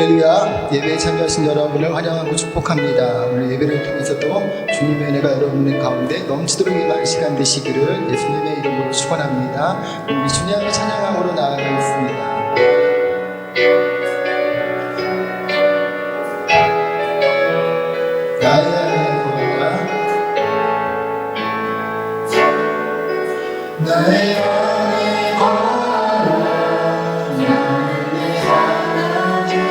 할렐루야. 예배에 참여하신 여러분을 환영하고 축복합니다. 오늘 예배를 통해서도 주님의 은혜가 여러분의 가운데 넘치도록 임하는 시간 되시기를 예수님의 이름으로 축원합니다. 우리 주님의 찬양함으로 나아가겠습니다. 나의 거룩한 나의 안에 거룩한 나의 하나님이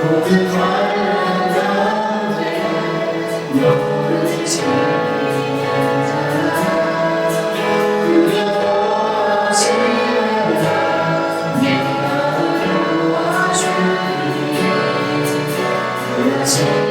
모든 환난 가운데 너를 지킨다. 두려워하지 말라. 내가 도와주리니 놀라지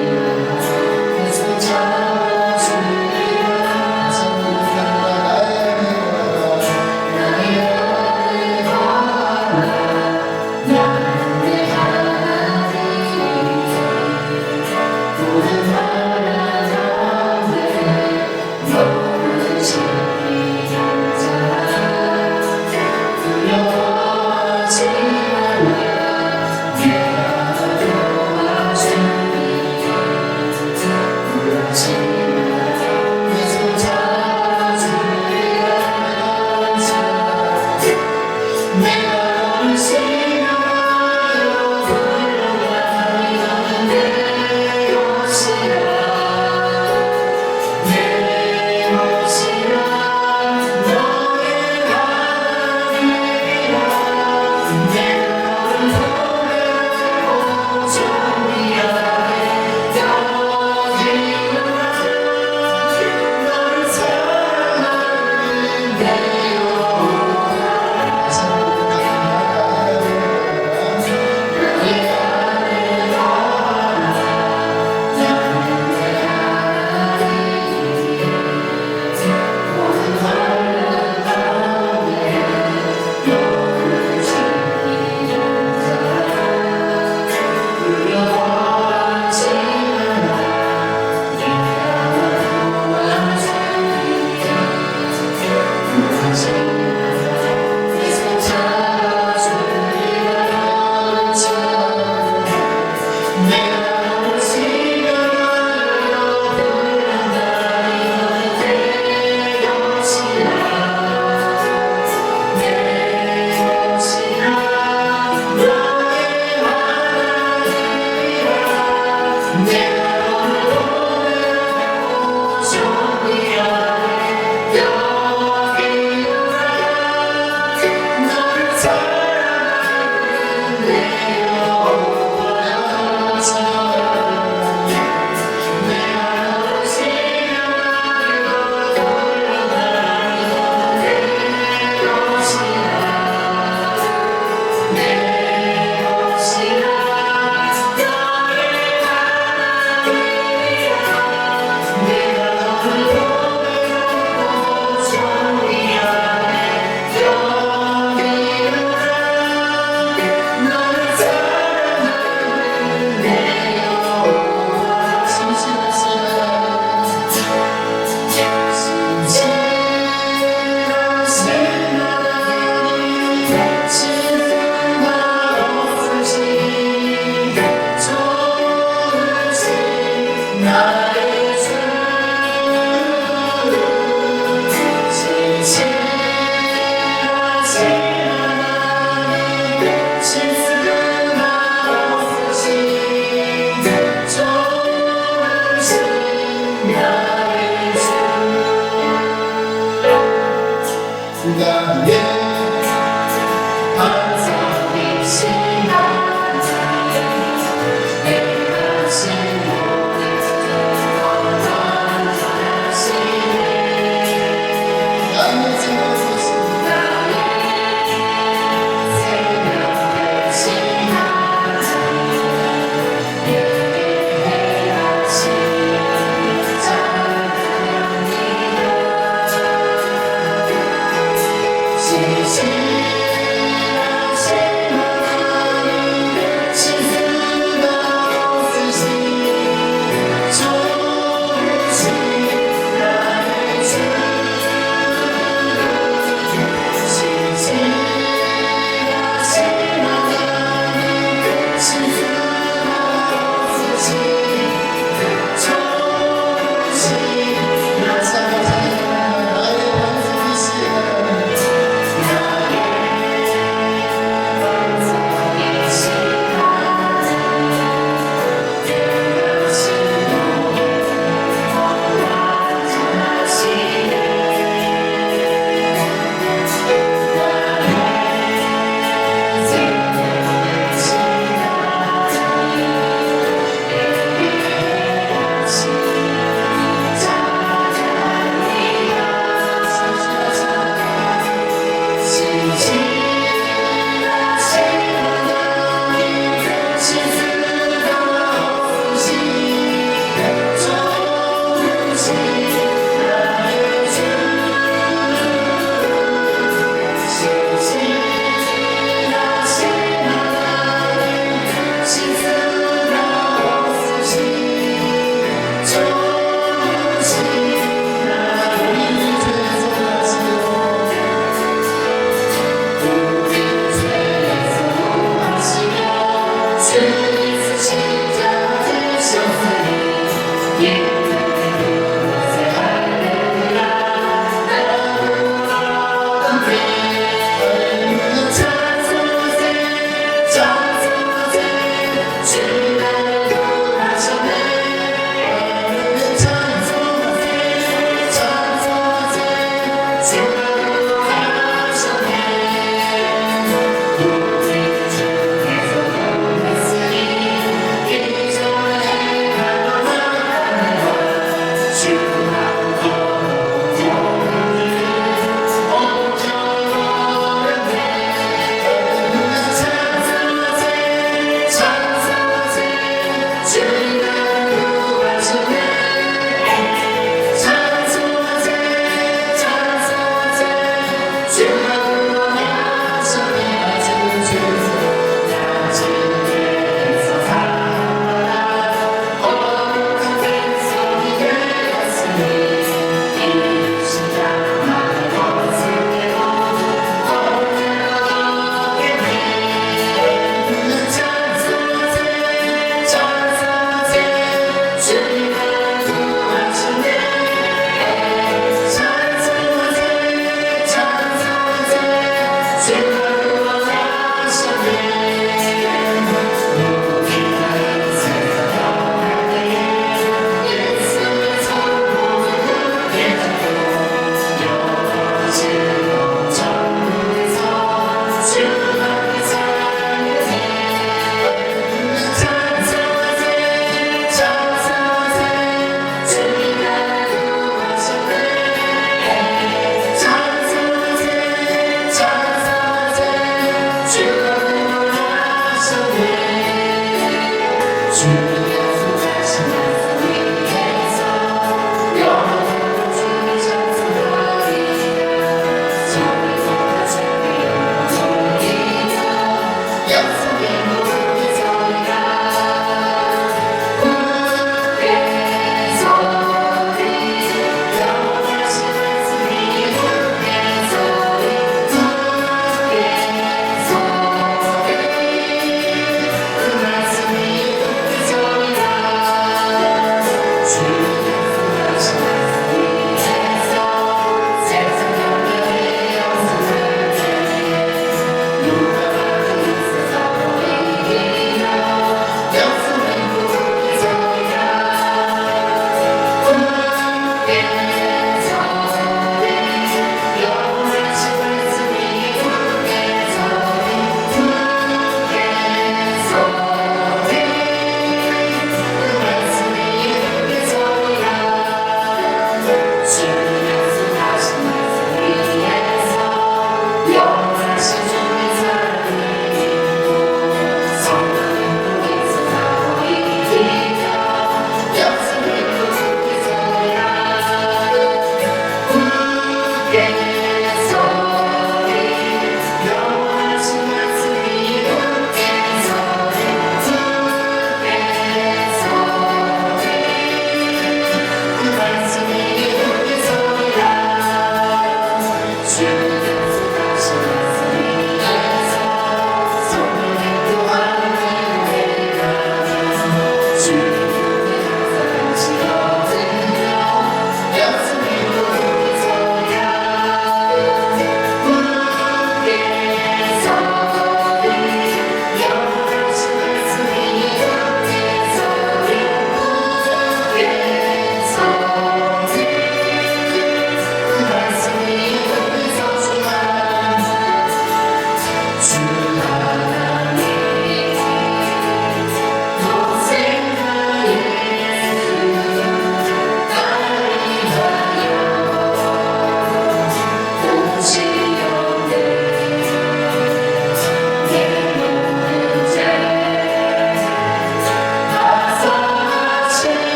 See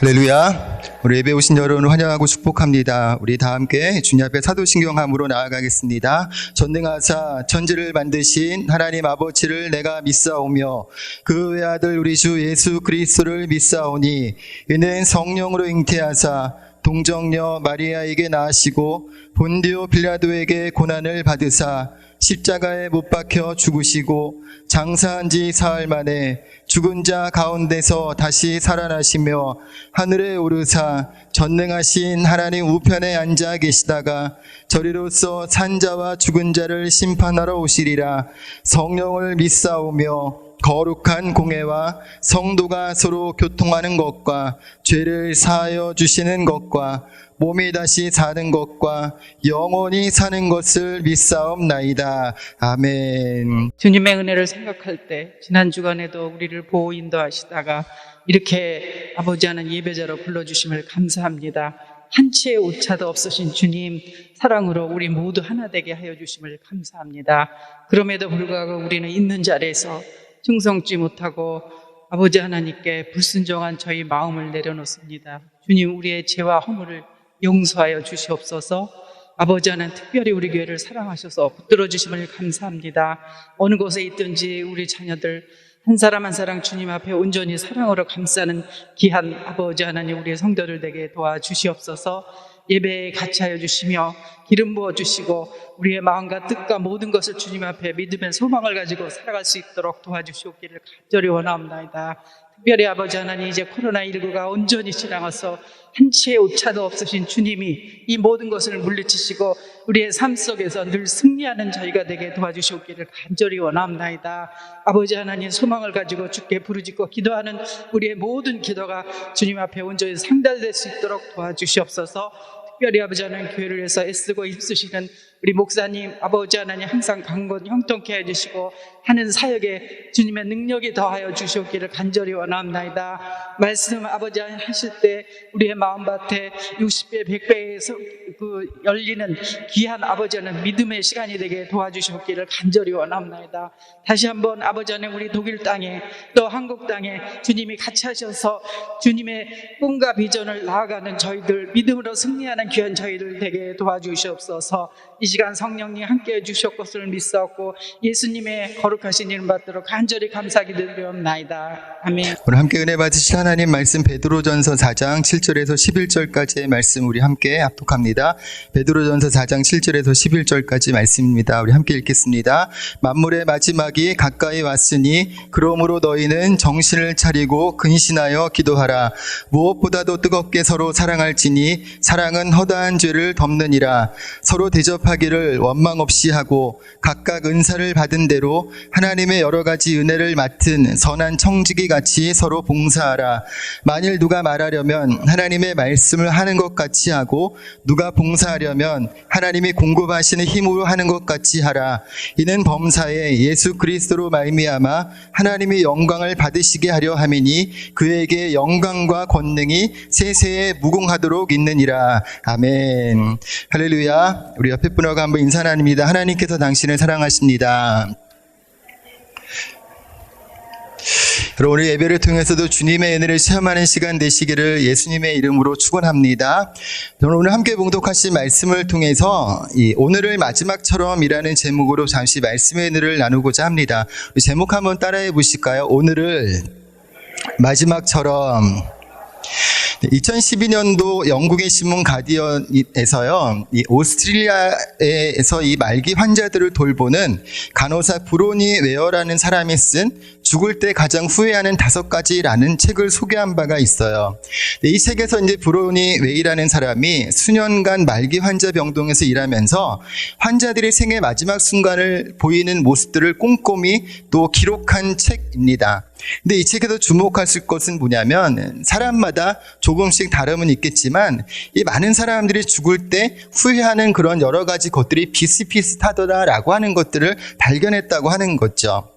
할렐루야. 우리 예배 오신 여러분을 환영하고 축복합니다. 우리 다 함께 주님 앞에 사도신경함으로 나아가겠습니다. 전능하사 천지를 만드신 하나님 아버지를 내가 믿사오며 그 외아들 우리 주 예수 그리스도를 믿사오니 이는 성령으로 잉태하사 동정녀 마리아에게 낳으시고 본디오 빌라도에게 고난을 받으사 십자가에 못 박혀 죽으시고 장사한 지 사흘 만에 죽은 자 가운데서 다시 살아나시며 하늘에 오르사 전능하신 하나님 우편에 앉아 계시다가 저리로서 산자와 죽은 자를 심판하러 오시리라. 성령을 믿사오며 거룩한 공회와 성도가 서로 교통하는 것과 죄를 사하여 주시는 것과 몸이 다시 사는 것과 영원히 사는 것을 믿사옵나이다. 아멘. 주님의 은혜를 생각할 때 지난 주간에도 우리를 보호 인도하시다가 이렇게 아버지 하나님 예배자로 불러주심을 감사합니다. 한치의 오차도 없으신 주님 사랑으로 우리 모두 하나 되게 하여 주심을 감사합니다. 그럼에도 불구하고 우리는 있는 자리에서 충성치 못하고 아버지 하나님께 불순종한 저희 마음을 내려놓습니다. 주님, 우리의 죄와 허물을 용서하여 주시옵소서. 아버지 하나님, 특별히 우리 교회를 사랑하셔서 붙들어 주심을 감사합니다. 어느 곳에 있든지 우리 자녀들 한 사람 한 사람 주님 앞에 온전히 사랑으로 감싸는 귀한 아버지 하나님, 우리의 성도들 되게 도와주시옵소서. 예배에 같이 하여 주시며 기름 부어 주시고 우리의 마음과 뜻과 모든 것을 주님 앞에 믿음의 소망을 가지고 살아갈 수 있도록 도와주시옵기를 간절히 원하옵나이다. 특별히 아버지 하나님, 이제 코로나19가 온전히 지나가서 한치의 오차도 없으신 주님이 이 모든 것을 물리치시고 우리의 삶 속에서 늘 승리하는 저희가 되게 도와주시옵기를 간절히 원하옵나이다. 아버지 하나님, 소망을 가지고 주께 부르짖고 기도하는 우리의 모든 기도가 주님 앞에 온전히 상달될 수 있도록 도와주시옵소서. 특별히 아버지 하나님, 교회를 위해서 애쓰고 힘쓰시는 우리 목사님, 아버지 하나님 항상 강건 형통케 해주시고 하는 사역에 주님의 능력이 더하여 주시옵기를 간절히 원합나이다. 말씀 아버지 하나님 하실 때 우리의 마음밭에 60배 100배에서 열리는 귀한 아버지 하나님 믿음의 시간이 되게 도와주시옵기를 간절히 원합나이다. 다시 한번 아버지 하나님, 우리 독일 땅에 또 한국 땅에 주님이 같이 하셔서 주님의 꿈과 비전을 나아가는 저희들, 믿음으로 승리하는 귀한 저희들 되게 도와주시옵소서. 이 시간 성령님 함께해 주실 것을 믿사옵고 예수님의 거룩 거룩하신 이름 받도록 간절히 감사드리옵나이다. 아멘. 오늘 함께 은혜 받으실 하나님 말씀 베드로전서 4장 7절에서 11절까지의 말씀 우리 함께 합독합니다. 베드로전서 4장 7절에서 11절까지 말씀입니다. 우리 함께 읽겠습니다. 만물의 마지막이 가까이 왔으니 그러므로 너희는 정신을 차리고 근신하여 기도하라. 무엇보다도 뜨겁게 서로 사랑할지니 사랑은 허다한 죄를 덮느니라. 서로 대접하기를 원망 없이 하고 각각 은사를 받은 대로 하나님의 여러 가지 은혜를 맡은 선한 청지기 같이 서로 봉사하라. 만일 누가 말하려면 하나님의 말씀을 하는 것 같이 하고 누가 봉사하려면 하나님이 공급하시는 힘으로 하는 것 같이 하라. 이는 범사에 예수 그리스도로 말미암아 하나님이 영광을 받으시게 하려 함이니 그에게 영광과 권능이 세세에 무궁하도록 있느니라. 아멘. 할렐루야. 우리 옆에 분하고 한번 인사 나눕니다. 하나님께서 당신을 사랑하십니다. 여러분, 오늘 예배를 통해서도 주님의 은혜를 체험하는 시간 되시기를 예수님의 이름으로 축원합니다. 저는 오늘 함께 봉독하신 말씀을 통해서 이 오늘을 마지막처럼이라는 제목으로 잠시 말씀의 은혜를 나누고자 합니다. 우리 제목 한번 따라해 보실까요? 오늘을 마지막처럼. 2012년도 영국의 신문 가디언에서요, 이 오스트레일리아에서 이 말기 환자들을 돌보는 간호사 브로니 웨어라는 사람이 쓴 죽을 때 가장 후회하는 5가지라는 책을 소개한 바가 있어요. 이 책에서 이제 브로니 웨이라는 사람이 수년간 말기 환자 병동에서 일하면서 환자들이 생의 마지막 순간을 보이는 모습들을 꼼꼼히 또 기록한 책입니다. 근데 이 책에서 주목하실 것은 뭐냐면 사람마다 조금씩 다름은 있겠지만 이 많은 사람들이 죽을 때 후회하는 그런 여러 가지 것들이 비슷비슷하더라라고 하는 것들을 발견했다고 하는 거죠.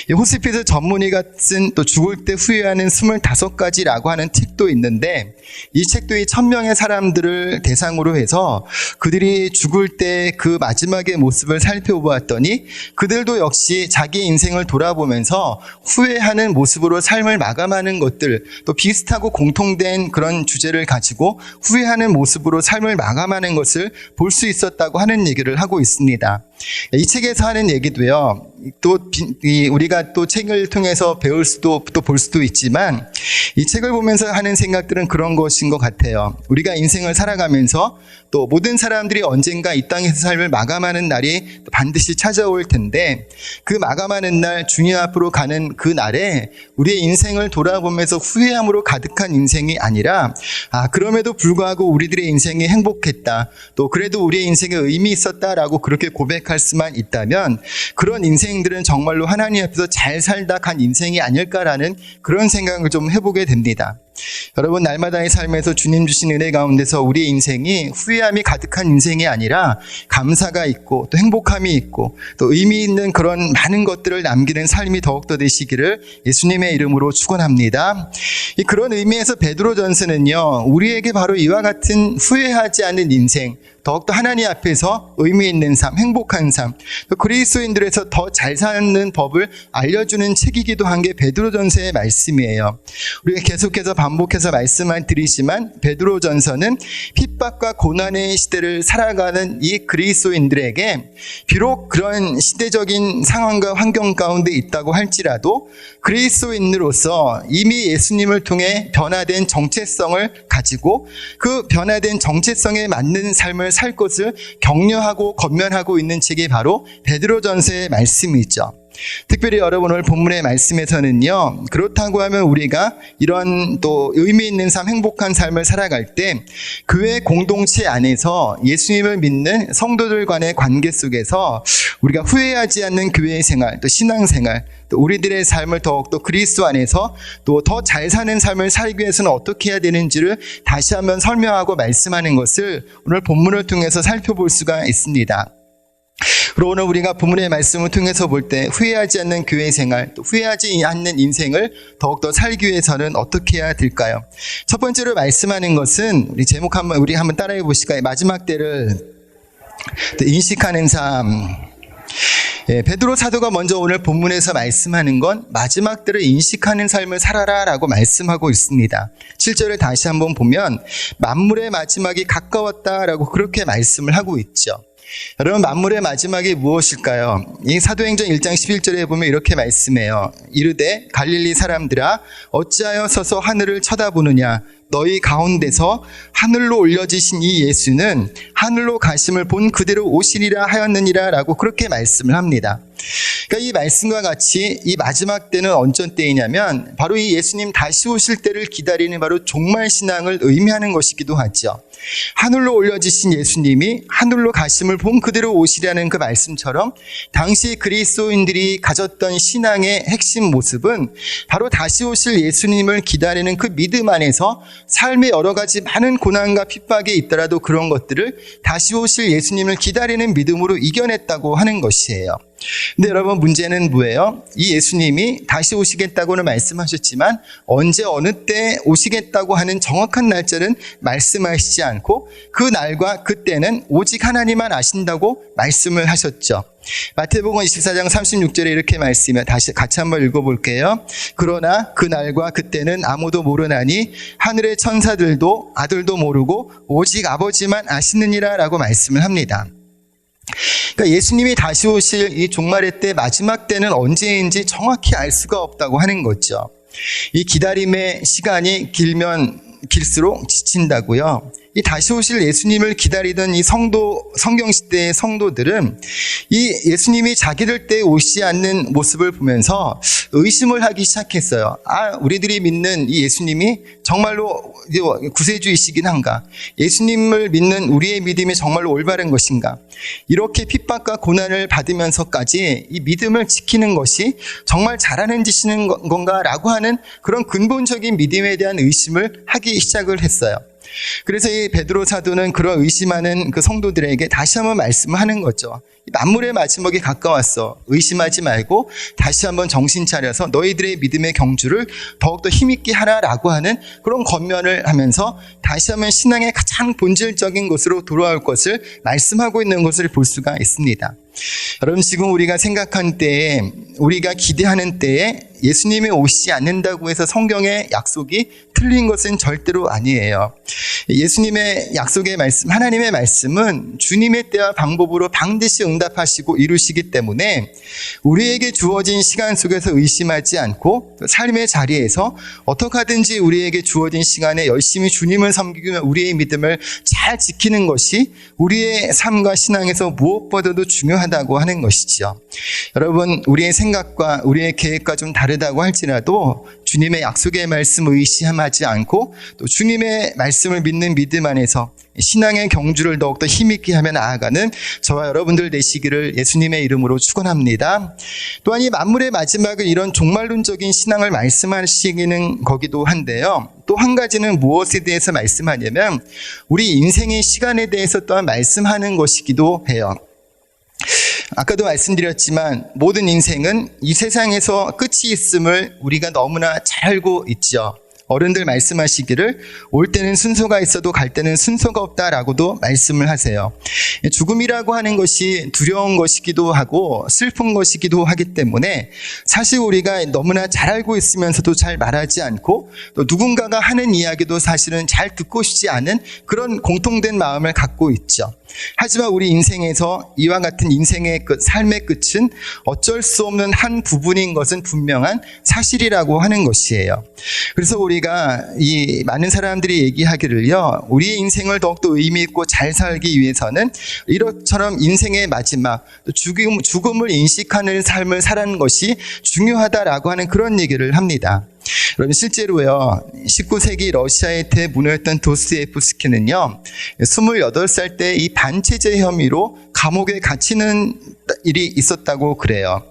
이 호스피스 전문의가 쓴 또 죽을 때 후회하는 25가지라고 하는 책도 있는데 이 책도 이 1000명의 사람들을 대상으로 해서 그들이 죽을 때 그 마지막의 모습을 살펴보았더니 그들도 역시 자기 인생을 돌아보면서 후회하는 모습으로 삶을 마감하는 것들, 또 비슷하고 공통된 그런 주제를 가지고 후회하는 모습으로 삶을 마감하는 것을 볼 수 있었다고 하는 얘기를 하고 있습니다. 이 책에서 하는 얘기도요, 또 우리가 또 책을 통해서 배울 수도 또 볼 수도 있지만 이 책을 보면서 하는 생각들은 그런 것인 것 같아요. 우리가 인생을 살아가면서 또 모든 사람들이 언젠가 이 땅에서 삶을 마감하는 날이 반드시 찾아올 텐데 그 마감하는 날 주님 앞으로 가는 그 날에 우리의 인생을 돌아보면서 후회함으로 가득한 인생이 아니라 그럼에도 불구하고 우리들의 인생이 행복했다, 또 그래도 우리의 인생에 의미 있었다라고 그렇게 고백할 수만 있다면 그런 인생들은 정말로 하나님 앞에서 잘 살다 간 인생이 아닐까라는 그런 생각을 좀 해보게 됩니다. 여러분, 날마다의 삶에서 주님 주신 은혜 가운데서 우리의 인생이 후회함이 가득한 인생이 아니라 감사가 있고 또 행복함이 있고 또 의미 있는 그런 많은 것들을 남기는 삶이 더욱더 되시기를 예수님의 이름으로 축원합니다. 그런 의미에서 베드로전서는요, 우리에게 바로 이와 같은 후회하지 않는 인생, 더욱더 하나님 앞에서 의미 있는 삶, 행복한 삶, 또 그리스도인들에서 더 잘 사는 법을 알려주는 책이기도 한 게 베드로전서의 말씀이에요. 우리가 계속해서 반복해서 말씀을 드리지만 베드로전서는 핍박과 고난의 시대를 살아가는 이 그리스도인들에게 비록 그런 시대적인 상황과 환경 가운데 있다고 할지라도 그리스도인으로서 이미 예수님을 통해 변화된 정체성을 가지고 그 변화된 정체성에 맞는 삶을 살 것을 격려하고 권면하고 있는 책이 바로 베드로전서의 말씀이죠. 특별히 여러분, 오늘 본문의 말씀에서는요, 그렇다고 하면 우리가 이런 또 의미 있는 삶, 행복한 삶을 살아갈 때 교회 공동체 안에서 예수님을 믿는 성도들 간의 관계 속에서 우리가 후회하지 않는 교회 생활, 또 신앙생활, 또 우리들의 삶을 더욱더 그리스도 안에서 또 더 잘 사는 삶을 살기 위해서는 어떻게 해야 되는지를 다시 한번 설명하고 말씀하는 것을 오늘 본문을 통해서 살펴볼 수가 있습니다. 그리고 오늘 우리가 본문의 말씀을 통해서 볼 때 후회하지 않는 교회 생활, 또 후회하지 않는 인생을 더욱더 살기 위해서는 어떻게 해야 될까요? 첫 번째로 말씀하는 것은 우리 제목 우리 한번 따라해 보실까요? 마지막 때를 인식하는 삶. 베드로 사도가 먼저 오늘 본문에서 말씀하는 건 마지막 때를 인식하는 삶을 살아라 라고 말씀하고 있습니다. 7절을 다시 한번 보면 만물의 마지막이 가까웠다라고 그렇게 말씀을 하고 있죠. 여러분, 만물의 마지막이 무엇일까요? 이 사도행전 1장 11절에 보면 이렇게 말씀해요. 이르되 갈릴리 사람들아 어찌하여 서서 하늘을 쳐다보느냐. 너희 가운데서 하늘로 올려지신 이 예수는 하늘로 가심을 본 그대로 오시리라 하였느니라 라고 그렇게 말씀을 합니다. 그러니까 이 말씀과 같이 이 마지막 때는 어떤 때이냐면 바로 이 예수님 다시 오실 때를 기다리는 바로 종말 신앙을 의미하는 것이기도 하죠. 하늘로 올려지신 예수님이 하늘로 가심을 본 그대로 오시라는 그 말씀처럼 당시 그리스도인들이 가졌던 신앙의 핵심 모습은 바로 다시 오실 예수님을 기다리는 그 믿음 안에서 삶의 여러 가지 많은 고난과 핍박이 있더라도 그런 것들을 다시 오실 예수님을 기다리는 믿음으로 이겨냈다고 하는 것이에요. 근데 여러분, 문제는 뭐예요? 이 예수님이 다시 오시겠다고는 말씀하셨지만 언제 어느 때 오시겠다고 하는 정확한 날짜는 말씀하시지 않고 그 날과 그때는 오직 하나님만 아신다고 말씀을 하셨죠. 마태복음 24장 36절에 이렇게 말씀해, 다시 같이 한번 읽어볼게요. 그러나 그 날과 그때는 아무도 모르나니 하늘의 천사들도 아들도 모르고 오직 아버지만 아시느니라 라고 말씀을 합니다. 그러니까 예수님이 다시 오실 이 종말의 때, 마지막 때는 언제인지 정확히 알 수가 없다고 하는 거죠. 이 기다림의 시간이 길면 길수록 지친다고요. 이 다시 오실 예수님을 기다리던 이 성경 시대의 성도들은 이 예수님이 자기들 때 오시지 않는 모습을 보면서 의심을 하기 시작했어요. 우리들이 믿는 이 예수님이 정말로 구세주이시긴 한가? 예수님을 믿는 우리의 믿음이 정말로 올바른 것인가? 이렇게 핍박과 고난을 받으면서까지 이 믿음을 지키는 것이 정말 잘하는 짓이는 건가라고 하는 그런 근본적인 믿음에 대한 의심을 하기 시작을 했어요. 그래서 이 베드로 사도는 그런 의심하는 그 성도들에게 다시 한번 말씀하는 거죠. 만물의 마지막이 가까웠어. 의심하지 말고 다시 한번 정신 차려서 너희들의 믿음의 경주를 더욱더 힘있게 하라라고 하는 그런 권면을 하면서 다시 한번 신앙의 가장 본질적인 것으로 돌아올 것을 말씀하고 있는 것을 볼 수가 있습니다. 여러분, 지금 우리가 생각한 때에, 우리가 기대하는 때에 예수님이 오시지 않는다고 해서 성경의 약속이 틀린 것은 절대로 아니에요. 예수님의 약속의 말씀, 하나님의 말씀은 주님의 때와 방법으로 반드시 응답하시고 이루시기 때문에 우리에게 주어진 시간 속에서 의심하지 않고 삶의 자리에서 어떻게 하든지 우리에게 주어진 시간에 열심히 주님을 섬기며 우리의 믿음을 잘 지키는 것이 우리의 삶과 신앙에서 무엇보다도 중요하다고 하는 것이죠. 여러분, 우리의 생각과 우리의 계획과 좀 다르다고 할지라도 주님의 약속의 말씀을 의심하지 않고 또 주님의 말씀을 믿는 믿음 안에서 신앙의 경주를 더욱더 힘있게 하며 나아가는 저와 여러분들 되시기를 예수님의 이름으로 축원합니다. 또한 이 만물의 마지막은 이런 종말론적인 신앙을 말씀하시기는 거기도 한데요. 또 한 가지는 무엇에 대해서 말씀하냐면 우리 인생의 시간에 대해서 또한 말씀하는 것이기도 해요. 아까도 말씀드렸지만 모든 인생은 이 세상에서 끝이 있음을 우리가 너무나 잘 알고 있죠. 어른들 말씀하시기를 올 때는 순서가 있어도 갈 때는 순서가 없다라고도 말씀을 하세요. 죽음이라고 하는 것이 두려운 것이기도 하고 슬픈 것이기도 하기 때문에 사실 우리가 너무나 잘 알고 있으면서도 잘 말하지 않고 또 누군가가 하는 이야기도 사실은 잘 듣고 싶지 않은 그런 공통된 마음을 갖고 있죠. 하지만 우리 인생에서 이와 같은 인생의 끝, 삶의 끝은 어쩔 수 없는 한 부분인 것은 분명한 사실이라고 하는 것이에요. 그래서 우리가 이 많은 사람들이 얘기하기를요, 우리의 인생을 더욱더 의미 있고 잘 살기 위해서는 이것처럼 인생의 마지막, 죽음을 인식하는 삶을 사는 것이 중요하다라고 하는 그런 얘기를 합니다. 여러분, 실제로요, 19세기 러시아의 대문호였던 도스토옙스키는요, 28살 때 이 반체제 혐의로 감옥에 갇히는 일이 있었다고 그래요.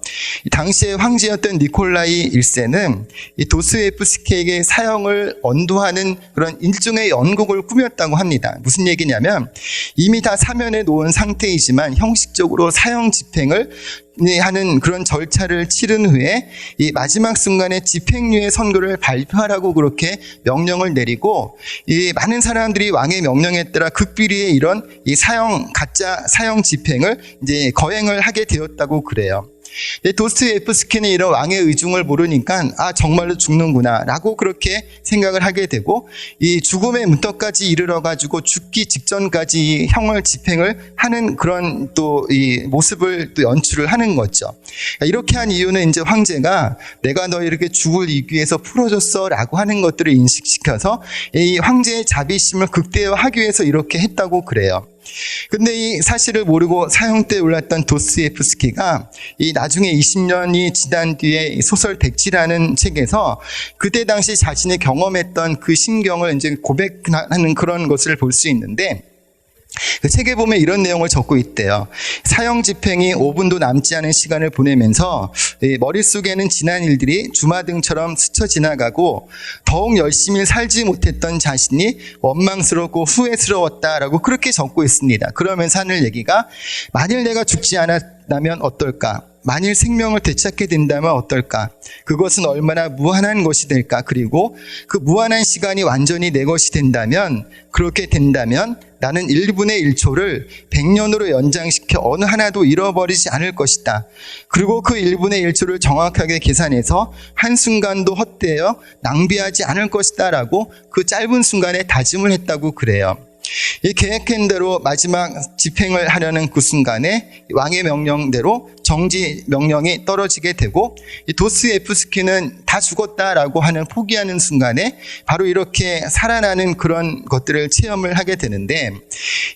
당시의 황제였던 니콜라이 1세는 이 도스토옙스키에게 사형을 언도하는 그런 일종의 연극을 꾸몄다고 합니다. 무슨 얘기냐면 이미 다 사면해 놓은 상태이지만 형식적으로 사형 집행을 하는 그런 절차를 치른 후에 이 마지막 순간에 집행유예 선고를 발표하라고 그렇게 명령을 내리고 이 많은 사람들이 왕의 명령에 따라 극비리의 이런 이 가짜 사형 집행을 이제 거행을 하게 되었다고 그래요. 도스토옙스키는 이런 왕의 의중을 모르니까 정말로 죽는구나 라고 그렇게 생각을 하게 되고 이 죽음의 문턱까지 이르러 가지고 죽기 직전까지 형을 집행을 하는 그런 또 이 모습을 또 연출을 하는 거죠. 이렇게 한 이유는 이제 황제가 내가 너 이렇게 죽을 위기에서 풀어줬어 라고 하는 것들을 인식시켜서 이 황제의 자비심을 극대화하기 위해서 이렇게 했다고 그래요. 근데 이 사실을 모르고 사형대에 올랐던 도스토옙스키가 이 나중에 20년이 지난 뒤에 소설 백지라는 책에서 그때 당시 자신이 경험했던 그 심경을 이제 고백하는 그런 것을 볼 수 있는데, 그 책에 보면 이런 내용을 적고 있대요. 사형 집행이 5분도 남지 않은 시간을 보내면서 머릿속에는 지난 일들이 주마등처럼 스쳐 지나가고 더욱 열심히 살지 못했던 자신이 원망스럽고 후회스러웠다라고 그렇게 적고 있습니다. 그러면서 하는 얘기가, 만일 내가 죽지 않았다면 어떨까? 만일 생명을 되찾게 된다면 어떨까? 그것은 얼마나 무한한 것이 될까? 그리고 그 무한한 시간이 완전히 내 것이 된다면, 그렇게 된다면 나는 1분의 1초를 100년으로 연장시켜 어느 하나도 잃어버리지 않을 것이다. 그리고 그 1분의 1초를 정확하게 계산해서 한순간도 헛되어 낭비하지 않을 것이다 라고 그 짧은 순간에 다짐을 했다고 그래요. 이 계획한 대로 마지막 집행을 하려는 그 순간에 왕의 명령대로 정지 명령이 떨어지게 되고, 이 도스토옙스키는 다 죽었다라고 하는 포기하는 순간에 바로 이렇게 살아나는 그런 것들을 체험을 하게 되는데,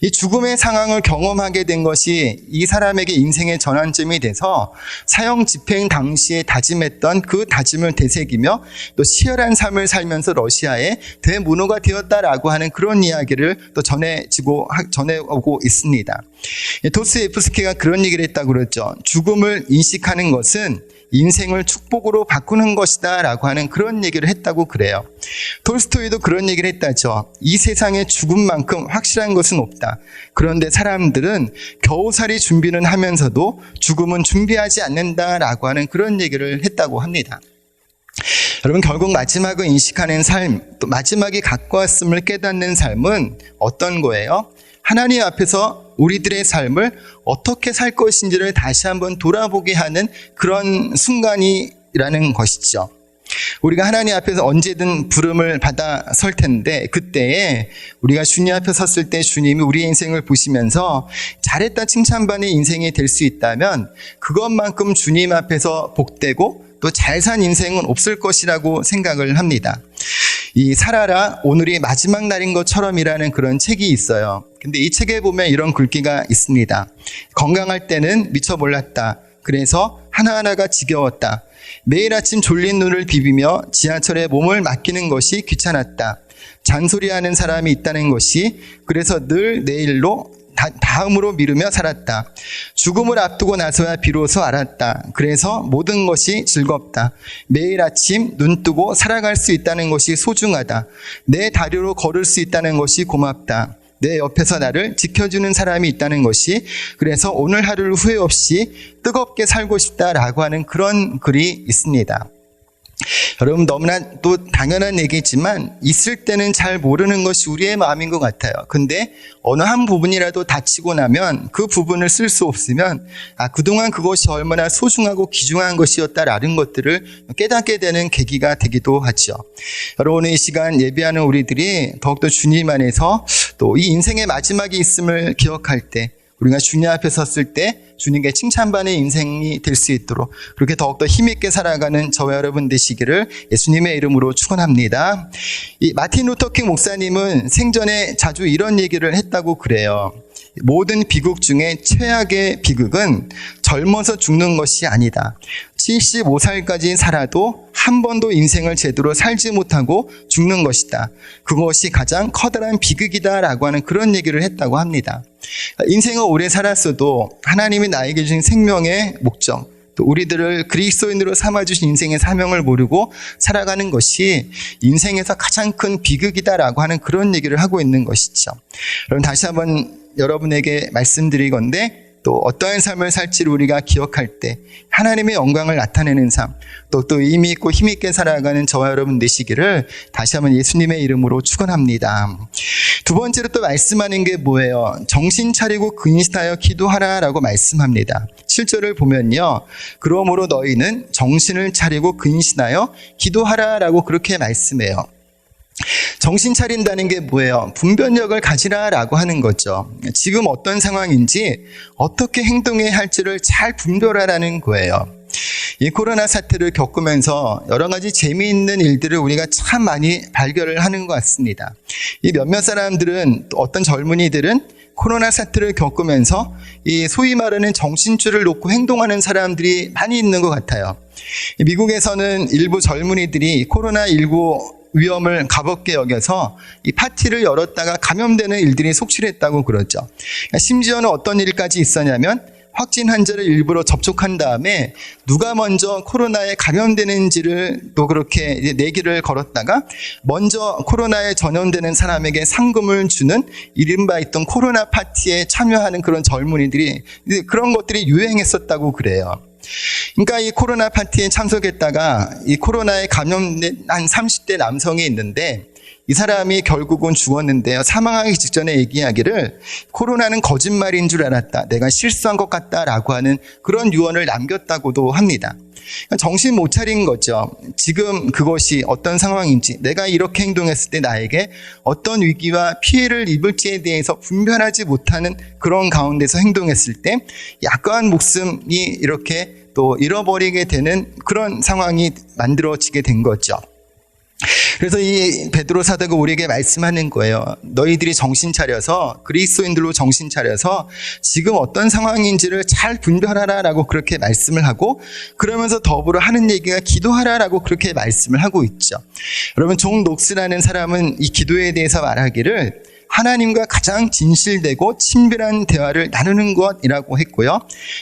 이 죽음의 상황을 경험하게 된 것이 이 사람에게 인생의 전환점이 돼서 사형 집행 당시에 다짐했던 그 다짐을 되새기며 또 치열한 삶을 살면서 러시아의 대문호가 되었다라고 하는 그런 이야기를 또 전해오고 있습니다. 도스토옙스키가 그런 얘기를 했다고 그랬죠. 죽음을 인식하는 것은 인생을 축복으로 바꾸는 것이다 라고 하는 그런 얘기를 했다고 그래요. 톨스토이도 그런 얘기를 했다죠. 이 세상에 죽음만큼 확실한 것은 없다. 그런데 사람들은 겨우살이 준비는 하면서도 죽음은 준비하지 않는다라고 하는 그런 얘기를 했다고 합니다. 여러분, 결국 마지막을 인식하는 삶, 또 마지막이 가까웠음을 깨닫는 삶은 어떤 거예요? 하나님 앞에서 우리들의 삶을 어떻게 살 것인지를 다시 한번 돌아보게 하는 그런 순간이라는 것이죠. 우리가 하나님 앞에서 언제든 부름을 받아 설 텐데, 그때에 우리가 주님 앞에 섰을 때 주님이 우리의 인생을 보시면서 잘했다 칭찬받는 인생이 될 수 있다면 그것만큼 주님 앞에서 복되고 또 잘 산 인생은 없을 것이라고 생각을 합니다. 이 살아라 오늘이 마지막 날인 것처럼이라는 그런 책이 있어요. 근데 이 책에 보면 이런 글귀가 있습니다. 건강할 때는 미처 몰랐다. 그래서 하나하나가 지겨웠다. 매일 아침 졸린 눈을 비비며 지하철에 몸을 맡기는 것이 귀찮았다. 잔소리하는 사람이 있다는 것이 그래서 늘 내일로 다음으로 미루며 살았다. 죽음을 앞두고 나서야 비로소 알았다. 그래서 모든 것이 즐겁다. 매일 아침 눈 뜨고 살아갈 수 있다는 것이 소중하다. 내 다리로 걸을 수 있다는 것이 고맙다. 내 옆에서 나를 지켜주는 사람이 있다는 것이 그래서 오늘 하루를 후회 없이 뜨겁게 살고 싶다라고 하는 그런 글이 있습니다. 여러분, 너무나 또 당연한 얘기지만 있을 때는 잘 모르는 것이 우리의 마음인 것 같아요. 근데 어느 한 부분이라도 다치고 나면 그 부분을 쓸 수 없으면 그동안 그것이 얼마나 소중하고 귀중한 것이었다라는 것들을 깨닫게 되는 계기가 되기도 하죠. 여러분, 이 시간 예배하는 우리들이 더욱더 주님 안에서 또 이 인생의 마지막이 있음을 기억할 때, 우리가 주님 앞에 섰을 때 주님께 칭찬받는 인생이 될 수 있도록 그렇게 더욱더 힘있게 살아가는 저와 여러분 되시기를 예수님의 이름으로 축원합니다. 이 마틴 루터킹 목사님은 생전에 자주 이런 얘기를 했다고 그래요. 모든 비극 중에 최악의 비극은 젊어서 죽는 것이 아니다. 75살까지 살아도 한 번도 인생을 제대로 살지 못하고 죽는 것이다. 그것이 가장 커다란 비극이다라고 하는 그런 얘기를 했다고 합니다. 인생을 오래 살았어도 하나님이 나에게 주신 생명의 목적, 또 우리들을 그리스도인으로 삼아주신 인생의 사명을 모르고 살아가는 것이 인생에서 가장 큰 비극이다라고 하는 그런 얘기를 하고 있는 것이죠. 여러분, 다시 한번 여러분에게 말씀드리건대 또 어떠한 삶을 살지를 우리가 기억할 때 하나님의 영광을 나타내는 삶, 또 의미 있고 힘 있게 살아가는 저와 여러분 되시기를 다시 한번 예수님의 이름으로 축원합니다. 두 번째로 또 말씀하는 게 뭐예요? 정신 차리고 근신하여 기도하라라고 말씀합니다. 7절을 보면요. 그러므로 너희는 정신을 차리고 근신하여 기도하라라고 그렇게 말씀해요. 정신 차린다는 게 뭐예요? 분별력을 가지라라고 하는 거죠. 지금 어떤 상황인지 어떻게 행동해야 할지를 잘 분별하라는 거예요. 이 코로나 사태를 겪으면서 여러 가지 재미있는 일들을 우리가 참 많이 발견을 하는 것 같습니다. 이 몇몇 사람들은, 또 어떤 젊은이들은 코로나 사태를 겪으면서 이 소위 말하는 정신줄을 놓고 행동하는 사람들이 많이 있는 것 같아요. 미국에서는 일부 젊은이들이 코로나19 위험을 가볍게 여겨서 이 파티를 열었다가 감염되는 일들이 속출했다고 그러죠. 심지어는 어떤 일까지 있었냐면 확진 환자를 일부러 접촉한 다음에 누가 먼저 코로나에 감염되는지를 또 그렇게 내기를 걸었다가 먼저 코로나에 전염되는 사람에게 상금을 주는 이른바 있던 코로나 파티에 참여하는 그런 젊은이들이, 그런 것들이 유행했었다고 그래요. 그러니까 이 코로나 파티에 참석했다가 이 코로나에 감염된 한 30대 남성이 있는데 이 사람이 결국은 죽었는데요. 사망하기 직전에 얘기하기를 코로나는 거짓말인 줄 알았다. 내가 실수한 것 같다라고 하는 그런 유언을 남겼다고도 합니다. 그러니까 정신 못 차린 거죠. 지금 그것이 어떤 상황인지, 내가 이렇게 행동했을 때 나에게 어떤 위기와 피해를 입을지에 대해서 분별하지 못하는 그런 가운데서 행동했을 때 약간 목숨이 이렇게 또 잃어버리게 되는 그런 상황이 만들어지게 된 거죠. 그래서 이 베드로 사도가 우리에게 말씀하는 거예요. 너희들이 정신 차려서, 그리스도인들로 정신 차려서 지금 어떤 상황인지를 잘 분별하라라고 그렇게 말씀을 하고, 그러면서 더불어 하는 얘기가 기도하라라고 그렇게 말씀을 하고 있죠. 여러분, 존 녹스라는 사람은 이 기도에 대해서 말하기를 하나님과 가장 진실되고 친밀한 대화를 나누는 것이라고 했고요.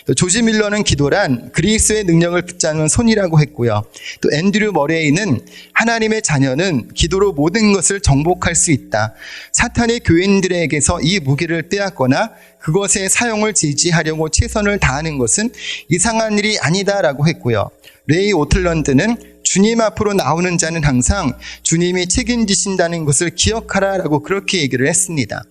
또 조지 밀러는 기도란 그리스도의 능력을 붙잡는 손이라고 했고요. 또 앤드류 머레이는 하나님의 자녀는 기도로 모든 것을 정복할 수 있다. 사탄의 교인들에게서 이 무기를 빼앗거나 그것의 사용을 제지하려고 최선을 다하는 것은 이상한 일이 아니다라고 했고요. 레이 오틀런드는 주님 앞으로 나오는 자는 항상 주님이 책임지신다는 것을 기억하라라고 그렇게 얘기를 했습니다.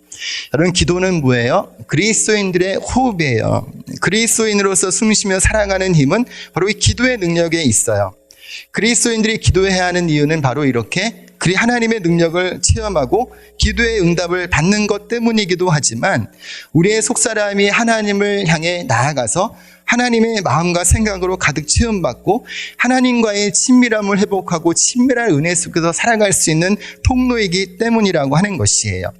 여러분, 기도는 뭐예요? 그리스도인들의 호흡이에요. 그리스도인으로서 숨쉬며 살아가는 힘은 바로 이 기도의 능력에 있어요. 그리스도인들이 기도해야 하는 이유는 바로 이렇게 하나님의 능력을 체험하고 기도의 응답을 받는 것 때문이기도 하지만, 우리의 속사람이 하나님을 향해 나아가서 하나님의 마음과 생각으로 가득 체험받고 하나님과의 친밀함을 회복하고 친밀한 은혜 속에서 살아갈 수 있는 통로이기 때문이라고 하는 것이에요.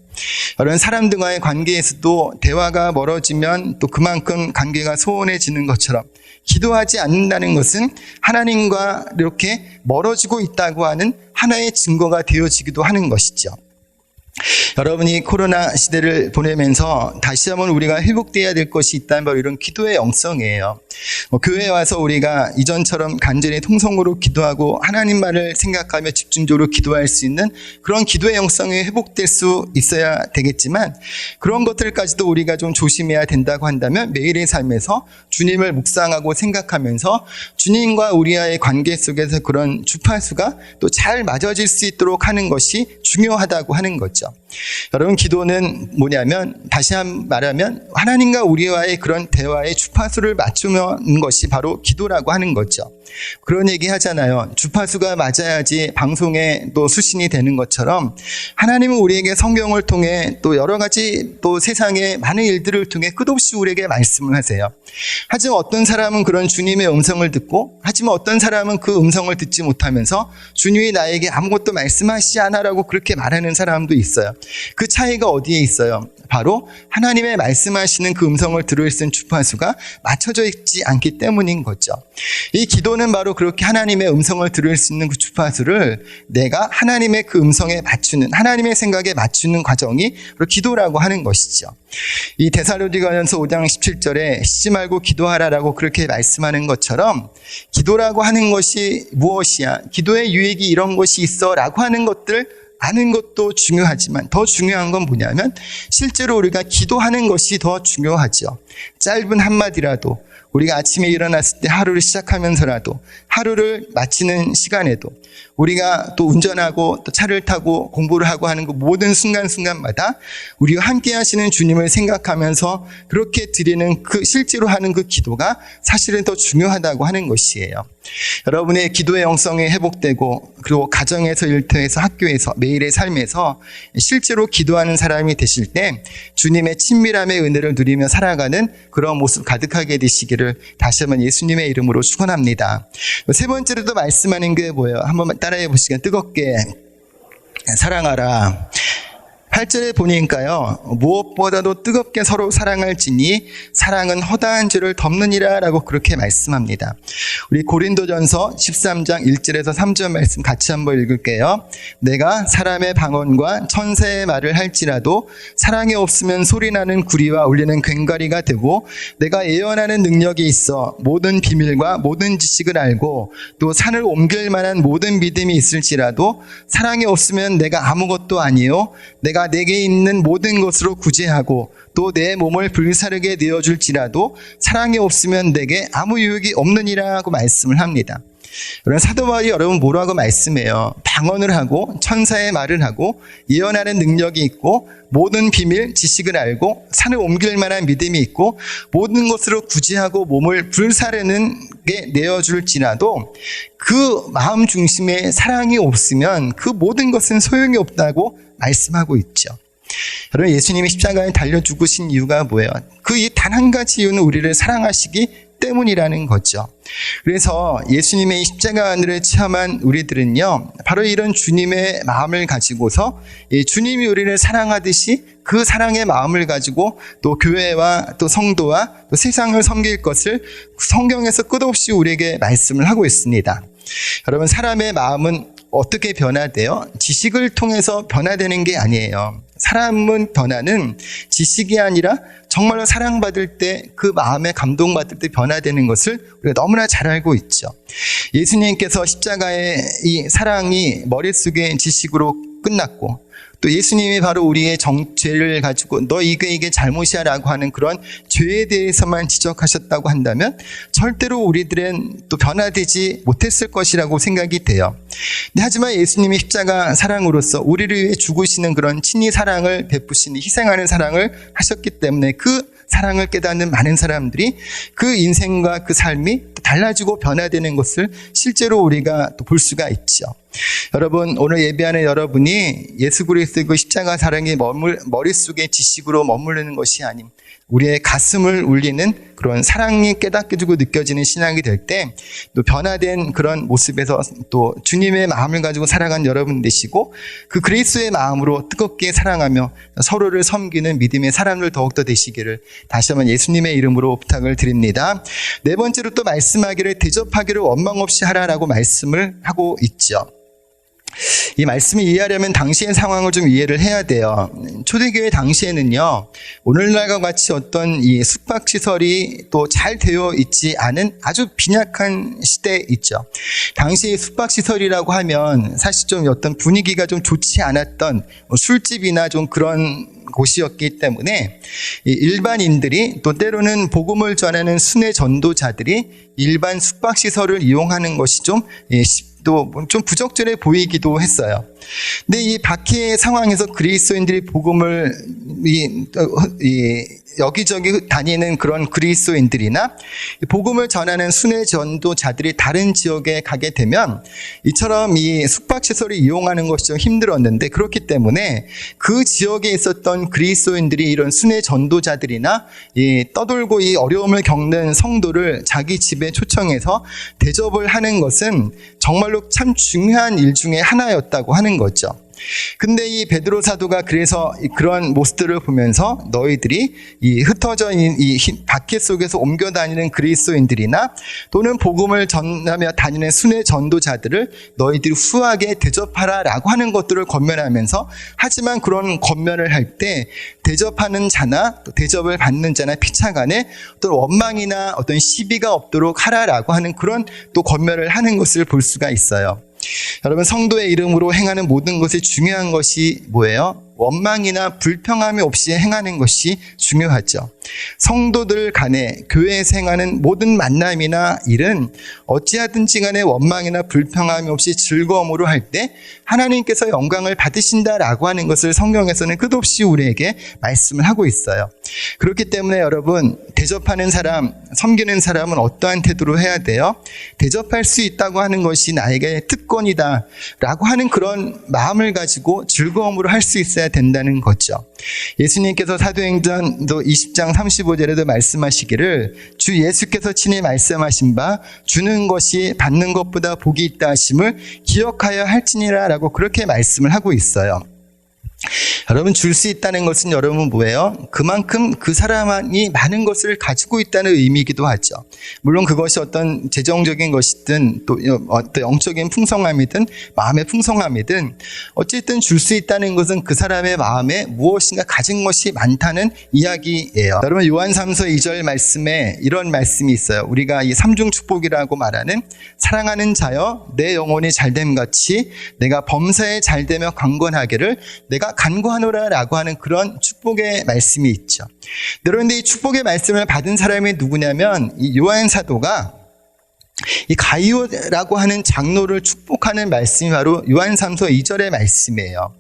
여러분, 사람들과의 관계에서도 대화가 멀어지면 또 그만큼 관계가 소원해지는 것처럼 기도하지 않는다는 것은 하나님과 이렇게 멀어지고 있다고 하는 하나의 증거가 되어지기도 하는 것이죠. 여러분이 코로나 시대를 보내면서 다시 한번 우리가 회복되어야 될 것이 있다면 바로 이런 기도의 영성이에요. 교회에 와서 우리가 이전처럼 간절히 통성으로 기도하고 하나님 말을 생각하며 집중적으로 기도할 수 있는 그런 기도의 영성이 회복될 수 있어야 되겠지만, 그런 것들까지도 우리가 좀 조심해야 된다고 한다면 매일의 삶에서 주님을 묵상하고 생각하면서 주님과 우리와의 관계 속에서 그런 주파수가 또 잘 맞아질 수 있도록 하는 것이 중요하다고 하는 거죠. 여러분, 기도는 뭐냐면, 다시 한번 말하면 하나님과 우리와의 그런 대화의 주파수를 맞추는 것이 바로 기도라고 하는 거죠. 그런 얘기 하잖아요. 주파수가 맞아야지 방송에 또 수신이 되는 것처럼 하나님은 우리에게 성경을 통해 또 여러 가지 또 세상의 많은 일들을 통해 끝없이 우리에게 말씀을 하세요. 하지만 어떤 사람은 그런 주님의 음성을 듣고, 하지만 어떤 사람은 그 음성을 듣지 못하면서 주님이 나에게 아무것도 말씀하시지 않아라고 그렇게 말하는 사람도 있어요. 그 차이가 어디에 있어요? 바로 하나님의 말씀하시는 그 음성을 들을 수 있는 주파수가 맞춰져 있지 않기 때문인 거죠. 이 기도는 바로 그렇게 하나님의 음성을 들을 수 있는 그 주파수를 내가 하나님의 그 음성에 맞추는, 하나님의 생각에 맞추는 과정이 바로 기도라고 하는 것이죠. 이 데살로니가전서 5장 17절에 쉬지 말고 기도하라라고 그렇게 말씀하는 것처럼, 기도라고 하는 것이 무엇이야? 기도의 유익이 이런 것이 있어 라고 하는 것들 아는 것도 중요하지만 더 중요한 건 뭐냐면 실제로 우리가 기도하는 것이 더 중요하죠. 짧은 한마디라도 우리가 아침에 일어났을 때 하루를 시작하면서라도 하루를 마치는 시간에도 우리가 또 운전하고 또 차를 타고 공부를 하고 하는 그 모든 순간순간마다 우리와 함께 하시는 주님을 생각하면서 그렇게 드리는 그 실제로 하는 그 기도가 사실은 더 중요하다고 하는 것이에요. 여러분의 기도의 영성이 회복되고 그리고 가정에서 일터에서 학교에서 매일의 삶에서 실제로 기도하는 사람이 되실 때 주님의 친밀함의 은혜를 누리며 살아가는 그런 모습 가득하게 되시기를 다시 한번 예수님의 이름으로 축원합니다. 세 번째로도 말씀하는 게 뭐예요? 한번 따라해 보시겠어요? 뜨겁게 사랑하라. 8절에 보니까요, 무엇보다도 뜨겁게 서로 사랑할지니 사랑은 허다한 죄를 덮느니라 라고 그렇게 말씀합니다. 우리 고린도전서 13장 1절에서 3절 말씀 같이 한번 읽을게요. 내가 사람의 방언과 천사의 말을 할지라도 사랑이 없으면 소리나는 구리와 울리는 괭과리가 되고 내가 예언하는 능력이 있어 모든 비밀과 모든 지식을 알고 또 산을 옮길 만한 모든 믿음이 있을지라도 사랑이 없으면 내가 아무것도 아니요 내가 내게 있는 모든 것으로 구제하고 또 내 몸을 불사르게 되어줄지라도 사랑이 없으면 내게 아무 유익이 없느니라고 말씀을 합니다. 그런 사도 바울이 여러분 뭐라고 말씀해요? 방언을 하고 천사의 말을 하고 예언하는 능력이 있고 모든 비밀, 지식을 알고 산을 옮길 만한 믿음이 있고 모든 것으로 구제하고 몸을 불사르는 게 내어줄지라도 그 마음 중심에 사랑이 없으면 그 모든 것은 소용이 없다고 말씀하고 있죠. 여러분 예수님이 십자가에 달려 죽으신 이유가 뭐예요? 그 이 단 한 가지 이유는 우리를 사랑하시기 때문이라는 거죠. 그래서 예수님의 십자가 하늘을 체험한 우리들은요, 바로 이런 주님의 마음을 가지고서 주님이 우리를 사랑하듯이 그 사랑의 마음을 가지고 또 교회와 또 성도와 또 세상을 섬길 것을 성경에서 끝없이 우리에게 말씀을 하고 있습니다. 여러분 사람의 마음은 어떻게 변화돼요? 지식을 통해서 변화되는 게 아니에요. 사람은 변화는 지식이 아니라 정말로 사랑받을 때 그 마음에 감동받을 때 변화되는 것을 우리가 너무나 잘 알고 있죠. 예수님께서 십자가의 이 사랑이 머릿속의 지식으로 끝났고 또 예수님이 바로 우리의 죄를 가지고 너 이게 잘못이야 라고 하는 그런 죄에 대해서만 지적하셨다고 한다면 절대로 우리들은 또 변화되지 못했을 것이라고 생각이 돼요. 하지만 예수님이 십자가 사랑으로서 우리를 위해 죽으시는 그런 친히 사랑을 베푸시는 희생하는 사랑을 하셨기 때문에 그 사랑을 깨닫는 많은 사람들이 그 인생과 그 삶이 달라지고 변화되는 것을 실제로 우리가 또 볼 수가 있죠. 여러분 오늘 예배하는 여러분이 예수 그리스도의 그 십자가 사랑이 머릿속에 지식으로 머무르는 것이 아님 우리의 가슴을 울리는 그런 사랑이 깨닫게 주고 느껴지는 신앙이 될 때 또 변화된 그런 모습에서 또 주님의 마음을 가지고 살아간 여러분 되시고 그 그리스도의 마음으로 뜨겁게 사랑하며 서로를 섬기는 믿음의 사람들 더욱더 되시기를 다시 한번 예수님의 이름으로 부탁을 드립니다. 네 번째로 또 말씀하기를 대접하기를 원망 없이 하라라고 말씀을 하고 있죠. 이 말씀을 이해하려면 당시의 상황을 좀 이해를 해야 돼요. 초대교회 당시에는요, 오늘날과 같이 어떤 이 숙박시설이 또 잘 되어 있지 않은 아주 빈약한 시대에 있죠. 당시 숙박시설이라고 하면 사실 좀 어떤 분위기가 좀 좋지 않았던 술집이나 좀 그런 곳이었기 때문에 일반인들이 또 때로는 복음을 전하는 순회 전도자들이 일반 숙박시설을 이용하는 것이 좀 부적절해 보이기도 했어요. 근데 이 박해의 상황에서 그리스도인들이 복음을 여기저기 다니는 그런 그리스도인들이나 복음을 전하는 순회 전도자들이 다른 지역에 가게 되면 이처럼 이 숙박시설을 이용하는 것이 좀 힘들었는데 그렇기 때문에 그 지역에 있었던 그리스도인들이 이런 순회 전도자들이나 떠돌고 이 어려움을 겪는 성도를 자기 집에 초청해서 대접을 하는 것은 정말로 참 중요한 일 중에 하나였다고 하는 거죠. 근데 이 베드로 사도가 그래서 그런 모습들을 보면서 너희들이 이 흩어져 있는 이 박해 속에서 옮겨 다니는 그리스도인들이나 또는 복음을 전하며 다니는 순회 전도자들을 너희들이 후하게 대접하라라고 하는 것들을 권면하면서 하지만 그런 권면을 할 때 대접하는 자나 또 대접을 받는 자나 피차간에 어떤 원망이나 어떤 시비가 없도록 하라라고 하는 그런 또 권면을 하는 것을 볼 수가 있어요. 여러분, 성도의 이름으로 행하는 모든 것이 중요한 것이 뭐예요? 원망이나 불평함이 없이 행하는 것이 중요하죠. 성도들 간에 교회에서 행하는 모든 만남이나 일은 어찌하든지 간에 원망이나 불평함이 없이 즐거움으로 할 때 하나님께서 영광을 받으신다라고 하는 것을 성경에서는 끝없이 우리에게 말씀을 하고 있어요. 그렇기 때문에 여러분, 대접하는 사람, 섬기는 사람은 어떠한 태도로 해야 돼요? 대접할 수 있다고 하는 것이 나에게 특권이다 라고 하는 그런 마음을 가지고 즐거움으로 할 수 있어야 된다는 거죠. 예수님께서 사도행전도 20장 35절에도 말씀하시기를 주 예수께서 친히 말씀하신 바 주는 것이 받는 것보다 복이 있다 하심을 기억하여 할지니라 라고 그렇게 말씀을 하고 있어요. 여러분, 줄 수 있다는 것은 여러분 뭐예요? 그만큼 그 사람이 많은 것을 가지고 있다는 의미이기도 하죠. 물론 그것이 어떤 재정적인 것이든 또 어떤 영적인 풍성함이든 마음의 풍성함이든 어쨌든 줄 수 있다는 것은 그 사람의 마음에 무엇인가 가진 것이 많다는 이야기예요. 여러분, 요한 3서 2절 말씀에 이런 말씀이 있어요. 우리가 이 삼중 축복이라고 말하는 사랑하는 자여 내 영혼이 잘됨 같이 내가 범사에 잘되며 강건하기를 내가 간구하노라 라고 하는 그런 축복의 말씀이 있죠. 그런데 이 축복의 말씀을 받은 사람이 누구냐면 이 요한 사도가 이 가이오라고 하는 장로를 축복하는 말씀이 바로 요한 3서 2절의 말씀이에요.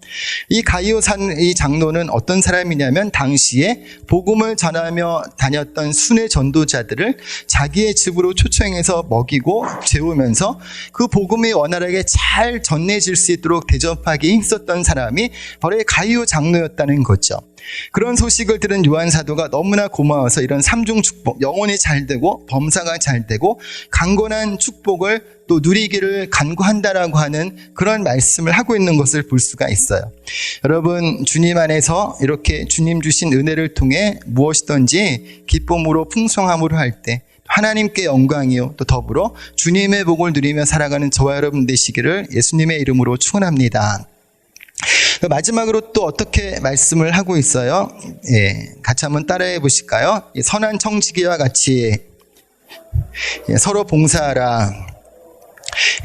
이 가이오 이 장로는 어떤 사람이냐면 당시에 복음을 전하며 다녔던 순회 전도자들을 자기의 집으로 초청해서 먹이고 재우면서 그 복음이 원활하게 잘 전해질 수 있도록 대접하기 힘썼던 사람이 바로 이 가이오 장로였다는 거죠. 그런 소식을 들은 요한 사도가 너무나 고마워서 이런 삼중 축복, 영혼이 잘 되고 범사가 잘 되고 강건한 축복을 또 누리기를 간구한다라고 하는 그런 말씀을 하고 있는 것을 볼 수가 있어요. 여러분, 주님 안에서 이렇게 주님 주신 은혜를 통해 무엇이든지 기쁨으로 풍성함으로 할 때 하나님께 영광이요 또 더불어 주님의 복을 누리며 살아가는 저와 여러분 되시기를 예수님의 이름으로 축원합니다. 마지막으로 또 어떻게 말씀을 하고 있어요? 같이 한번 따라해 보실까요? 선한 청지기와 같이 서로 봉사하라.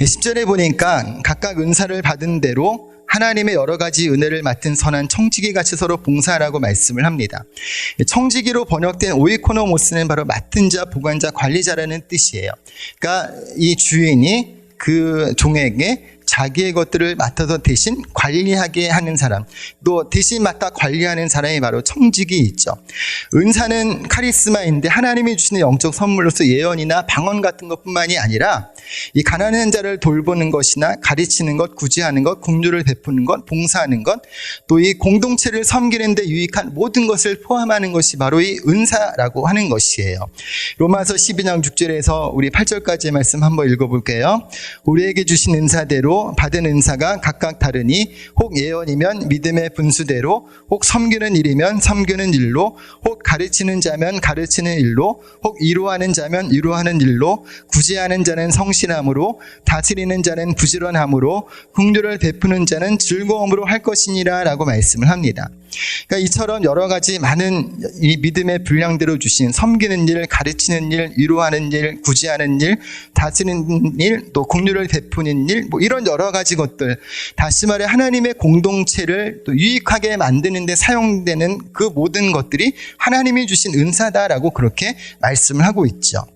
10절에 보니까 각각 은사를 받은 대로 하나님의 여러 가지 은혜를 맡은 선한 청지기 같이 서로 봉사하라고 말씀을 합니다. 청지기로 번역된 오이코노모스는 바로 맡은 자, 보관자, 관리자라는 뜻이에요. 그러니까 이 주인이 그 종에게 자기의 것들을 맡아서 대신 관리하게 하는 사람, 또 대신 맡아 관리하는 사람이 바로 청직이 있죠. 은사는 카리스마인데 하나님이 주시는 영적 선물로서 예언이나 방언 같은 것뿐만이 아니라 이 가난한 자를 돌보는 것이나 가르치는 것, 구제하는 것, 긍휼을 베푸는 것, 봉사하는 것, 또 이 공동체를 섬기는 데 유익한 모든 것을 포함하는 것이 바로 이 은사라고 하는 것이에요. 로마서 12장 6절에서 우리 8절까지의 말씀 한번 읽어볼게요. 우리에게 주신 은사대로 받은 은사가 각각 다르니 혹 예언이면 믿음의 분수대로, 혹 섬기는 일이면 섬기는 일로, 혹 가르치는 자면 가르치는 일로, 혹 위로하는 자면 위로하는 일로, 구제하는 자는 성실함으로, 다스리는 자는 부지런함으로, 긍휼을 베푸는 자는 즐거움으로 할 것이니라 라고 말씀을 합니다. 그러니까 이처럼 여러 가지 많은 이 믿음의 분량대로 주신 섬기는 일, 가르치는 일, 위로하는 일, 구제하는 일, 다스리는 일, 또 긍휼을 베푸는 일, 뭐 이런 여러 가지 것들, 다시 말해 하나님의 공동체를 또 유익하게 만드는 데 사용되는 그 모든 것들이 하나님이 주신 은사다라고 그렇게 말씀을 하고 있죠.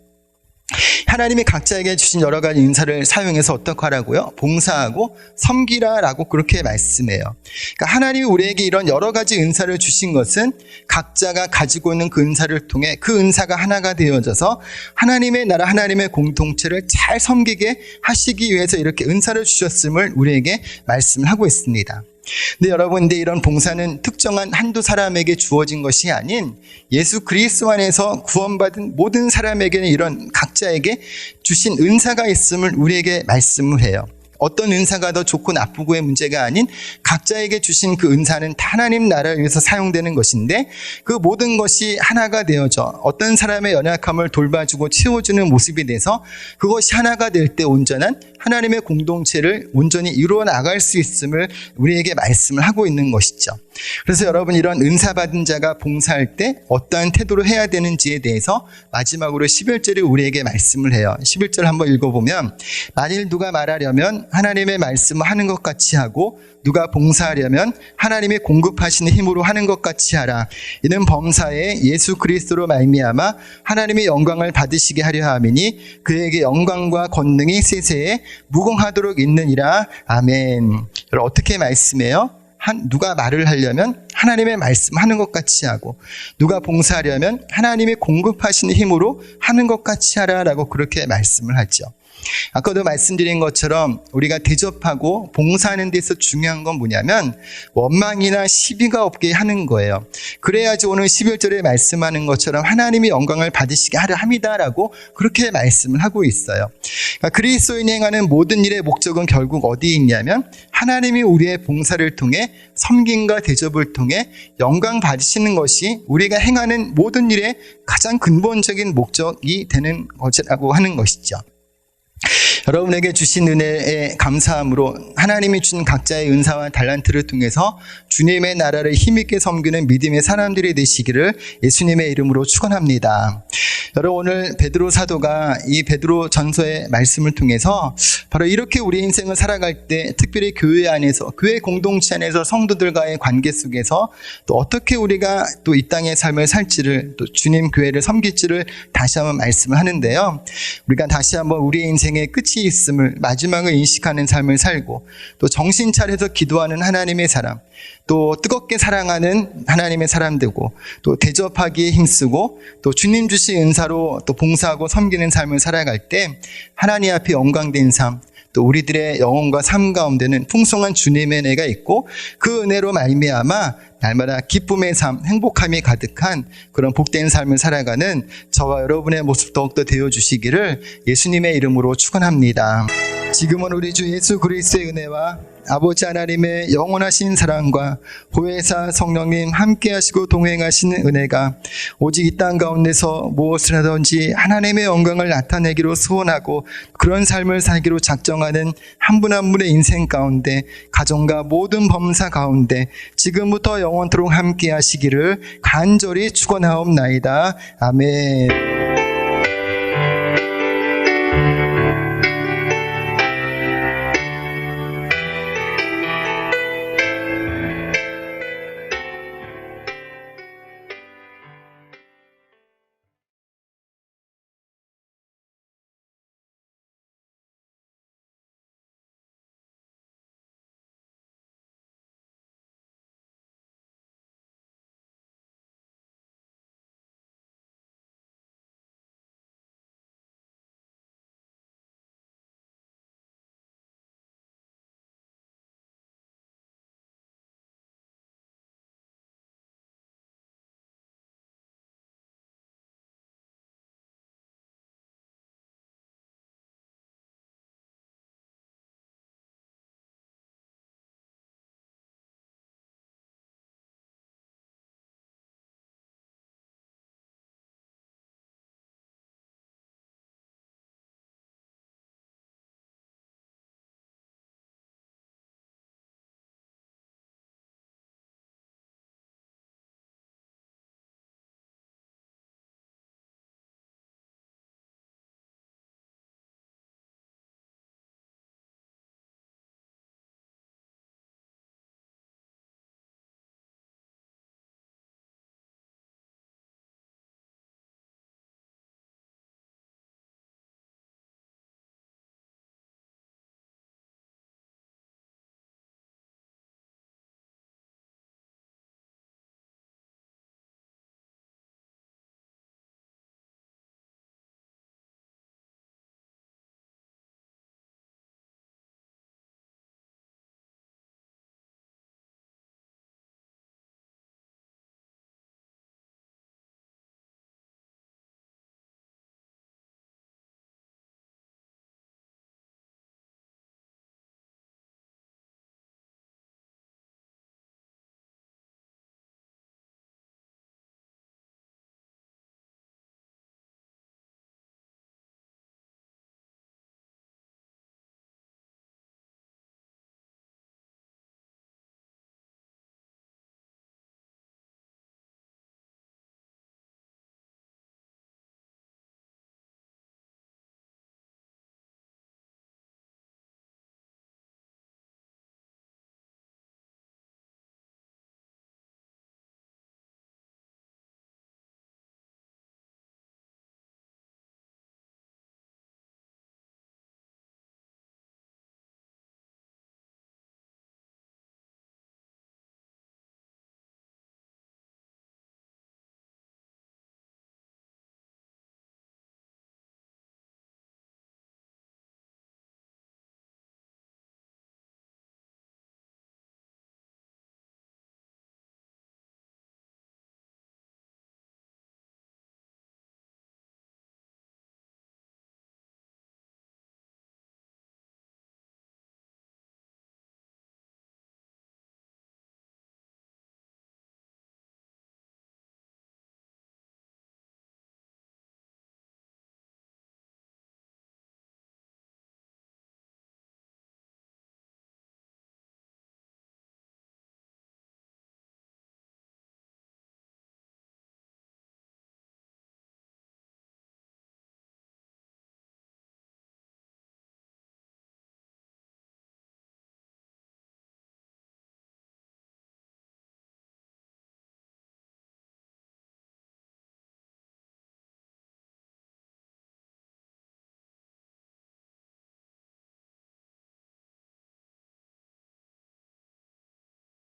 하나님이 각자에게 주신 여러 가지 은사를 사용해서 어떻게 하라고요? 봉사하고 섬기라라고 그렇게 말씀해요. 그러니까 하나님이 우리에게 이런 여러 가지 은사를 주신 것은 각자가 가지고 있는 그 은사를 통해 그 은사가 하나가 되어져서 하나님의 나라, 하나님의 공동체를 잘 섬기게 하시기 위해서 이렇게 은사를 주셨음을 우리에게 말씀을 하고 있습니다. 근데 여러분, 이런 봉사는 특정한 한두 사람에게 주어진 것이 아닌 예수 그리스도 안에서 구원받은 모든 사람에게는 이런 각자에게 주신 은사가 있음을 우리에게 말씀을 해요. 어떤 은사가 더 좋고 나쁘고의 문제가 아닌 각자에게 주신 그 은사는 다 하나님 나라를 위해서 사용되는 것인데 그 모든 것이 하나가 되어져 어떤 사람의 연약함을 돌봐주고 채워주는 모습이 돼서 그것이 하나가 될 때 온전한 하나님의 공동체를 온전히 이루어 나갈 수 있음을 우리에게 말씀을 하고 있는 것이죠. 그래서 여러분, 이런 은사 받은 자가 봉사할 때 어떠한 태도로 해야 되는지에 대해서 마지막으로 11절에 우리에게 말씀을 해요. 11절 한번 읽어보면 만일 누가 말하려면 하나님의 말씀을 하는 것 같이 하고 누가 봉사하려면 하나님이 공급하시는 힘으로 하는 것 같이 하라. 이는 범사에 예수 그리스도로 말미암아 하나님의 영광을 받으시게 하려 함이니 그에게 영광과 권능이 세세에 무궁하도록 있느니라. 아멘. 여러분 어떻게 말씀해요? 누가 말을 하려면 하나님의 말씀하는 것 같이 하고 누가 봉사하려면 하나님이 공급하시는 힘으로 하는 것 같이 하라라고 그렇게 말씀을 하죠. 아까도 말씀드린 것처럼 우리가 대접하고 봉사하는 데서 중요한 건 뭐냐면 원망이나 시비가 없게 하는 거예요. 그래야지 오늘 11절에 말씀하는 것처럼 하나님이 영광을 받으시게 하려 함이다라고 그렇게 말씀을 하고 있어요. 그러니까 그리스도인이 행하는 모든 일의 목적은 결국 어디에 있냐면 하나님이 우리의 봉사를 통해 섬김과 대접을 통해 영광 받으시는 것이 우리가 행하는 모든 일의 가장 근본적인 목적이 되는 것이라고 하는 것이죠. 여러분에게 주신 은혜에 감사함으로 하나님이 준 각자의 은사와 달란트를 통해서 주님의 나라를 힘있게 섬기는 믿음의 사람들이 되시기를 예수님의 이름으로 축원합니다. 여러분 오늘 베드로 사도가 이 베드로 전서의 말씀을 통해서 바로 이렇게 우리 인생을 살아갈 때 특별히 교회 안에서 교회 공동체 안에서 성도들과의 관계 속에서 또 어떻게 우리가 또 이 땅의 삶을 살지를 또 주님 교회를 섬길지를 다시 한번 말씀을 하는데요. 우리가 다시 한번 우리의 인생의 끝이 있음을 마지막을 인식하는 삶을 살고 또 정신 차려서 기도하는 하나님의 사람 또 뜨겁게 사랑하는 하나님의 사람 되고 또 대접하기에 힘쓰고 또 주님 주신 은사로 또 봉사하고 섬기는 삶을 살아갈 때 하나님 앞에 영광된 삶 또 우리들의 영혼과 삶 가운데는 풍성한 주님의 은혜가 있고 그 은혜로 말미암아 날마다 기쁨의 삶, 행복함이 가득한 그런 복된 삶을 살아가는 저와 여러분의 모습 더욱더 되어주시기를 예수님의 이름으로 축원합니다. 지금은 우리 주 예수 그리스도의 은혜와 아버지 하나님의 영원하신 사랑과 보혜사 성령님 함께 하시고 동행하시는 은혜가 오직 이 땅 가운데서 무엇을 하든지 하나님의 영광을 나타내기로 소원하고 그런 삶을 살기로 작정하는 한 분 한 분의 인생 가운데 가정과 모든 범사 가운데 지금부터 영원토록 함께 하시기를 간절히 축원하옵나이다. 아멘.